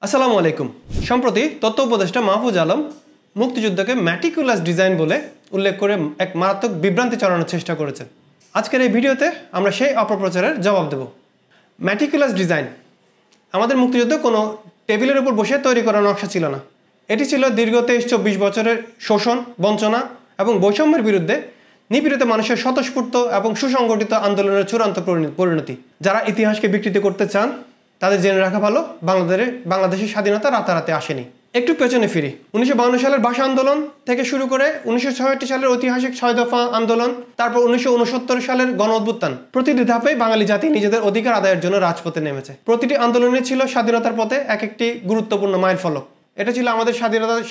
আসসালামু আলাইকুম। সম্প্রতি তথ্য উপদেষ্টা মাহফুজ আলম মুক্তিযুদ্ধকে ম্যাটিকুলাস ডিজাইন বলে উল্লেখ করে এক মারাত্মক বিভ্রান্তি ছড়ানোর চেষ্টা করেছেন। আজকের এই ভিডিওতে আমরা সেই অপপ্রচারের জবাব দেব। ম্যাটিকুলাস ডিজাইন আমাদের মুক্তিযুদ্ধ কোনো টেবিলের উপর বসে তৈরি করা নকশা ছিল না। এটি ছিল দীর্ঘ 23-24 বছরের শোষণ, বঞ্চনা এবং বৈষম্যের বিরুদ্ধে নিপীড়িত মানুষের স্বতঃস্ফূর্ত এবং সুসংগঠিত আন্দোলনের চূড়ান্ত পরিণতি। যারা ইতিহাসকে বিকৃত করতে চান তাদের জেনে রাখা ভালো, বাংলাদেশের স্বাধীনতা রাতারাতি আসেনি। একটু পেছনে ফিরি। 1952 সালের ভাষা আন্দোলন থেকে শুরু করে 1966 সালের ঐতিহাসিক 6 দফা আন্দোলন, তারপর 1969 সালের গণ অভ্যুত্থান। প্রতিটি ধাপে বাঙালি জাতি নিজেদের অধিকার আদায়ের জন্য রাজপথে নেমেছে। প্রতিটি আন্দোলনে ছিল স্বাধীনতার পথে এক একটি গুরুত্বপূর্ণ মাইলফলক। এটা ছিল আমাদের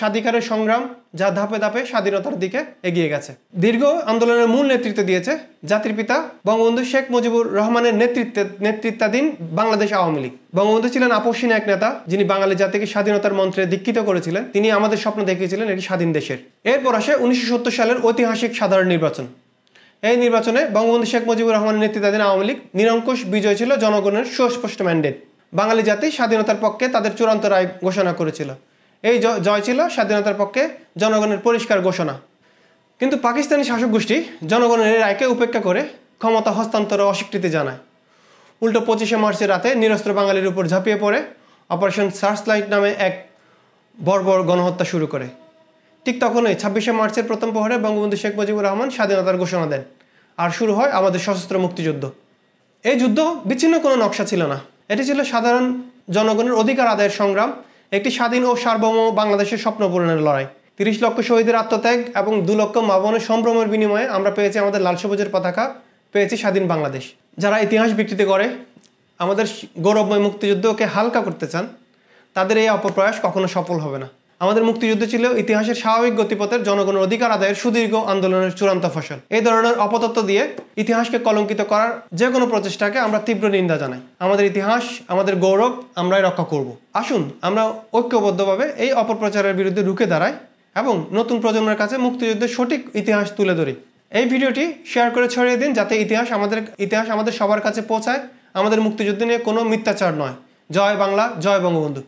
স্বাধিকারের সংগ্রাম, যা ধাপে ধাপে স্বাধীনতার দিকে এগিয়ে গেছে। দীর্ঘ আন্দোলনের মূল নেতৃত্ব দিয়েছে জাতির পিতা বঙ্গবন্ধু শেখ মুজিবুর রহমানের নেতৃত্বাধীন বাংলাদেশ আওয়ামী লীগ। বঙ্গবন্ধু ছিলেন আপসহীন এক নেতা, যিনি বাঙালি জাতিকে স্বাধীনতার মন্ত্রে দীক্ষিত করেছিলেন। তিনি আমাদের স্বপ্ন দেখিয়েছিলেন একটি স্বাধীন দেশের। এরপর আসে 1970 সালের ঐতিহাসিক সাধারণ নির্বাচন। এই নির্বাচনে বঙ্গবন্ধু শেখ মুজিবুর রহমানের নেতৃত্বাধীন আওয়ামী লীগ নিরঙ্কুশ বিজয় ছিল, জনগণের সুস্পষ্ট ম্যান্ডেট। বাঙালি জাতি স্বাধীনতার পক্ষে তাদের চূড়ান্ত রায় ঘোষণা করেছিল। এই জয় ছিল স্বাধীনতার পক্ষে জনগণের পরিষ্কার ঘোষণা। কিন্তু পাকিস্তানি শাসক গোষ্ঠী জনগণের এই রায়কে উপেক্ষা করে ক্ষমতা হস্তান্তরে অস্বীকৃতি জানায়। উল্টো 25শে মার্চের রাতে নিরস্ত্র বাঙালির উপর ঝাঁপিয়ে পড়ে অপারেশন সার্চলাইট নামে এক বর্বর গণহত্যা শুরু করে। ঠিক তখনই 26শে মার্চের প্রথম প্রহরে বঙ্গবন্ধু শেখ মুজিবুর রহমান স্বাধীনতার ঘোষণা দেন, আর শুরু হয় আমাদের সশস্ত্র মুক্তিযুদ্ধ। এই যুদ্ধ বিচ্ছিন্ন কোনো নকশা ছিল না। এটি ছিল সাধারণ জনগণের অধিকার আদায়ের সংগ্রাম, একটি স্বাধীন ও সার্বভৌম বাংলাদেশের স্বপ্ন পূরণের লড়াই। 30 লক্ষ শহীদের আত্মত্যাগ এবং 2 লক্ষ মা বোনের সম্ভ্রমের বিনিময়ে আমরা পেয়েছি আমাদের লাল সবুজের পতাকা, পেয়েছি স্বাধীন বাংলাদেশ। যারা ইতিহাস বিকৃতি করে আমাদের গৌরবময় মুক্তিযুদ্ধকে হালকা করতে চান, তাদের এই অপপ্রয়াস কখনো সফল হবে না। আমাদের মুক্তিযুদ্ধ ছিল ইতিহাসের স্বাভাবিক গতিপথের জনগণের অধিকার আদায়ের সুদীর্ঘ আন্দোলনের চূড়ান্ত ফসল। এই ধরনের অপতত্ত্ব দিয়ে ইতিহাসকে কলঙ্কিত করার যে কোনো প্রচেষ্টাকে আমরা তীব্র নিন্দা জানাই। আমাদের ইতিহাস, আমাদের গৌরব আমরাই রক্ষা করব। আসুন আমরা ঐক্যবদ্ধভাবে এই অপপ্রচারের বিরুদ্ধে রুখে দাঁড়াই এবং নতুন প্রজন্মের কাছে মুক্তিযুদ্ধের সঠিক ইতিহাস তুলে ধরি। এই ভিডিওটি শেয়ার করে ছড়িয়ে দিন, যাতে ইতিহাস আমাদের সবার কাছে পৌঁছায়। আমাদের মুক্তিযুদ্ধ নিয়ে কোনো মিথ্যাচার নয়। জয় বাংলা, জয় বঙ্গবন্ধু।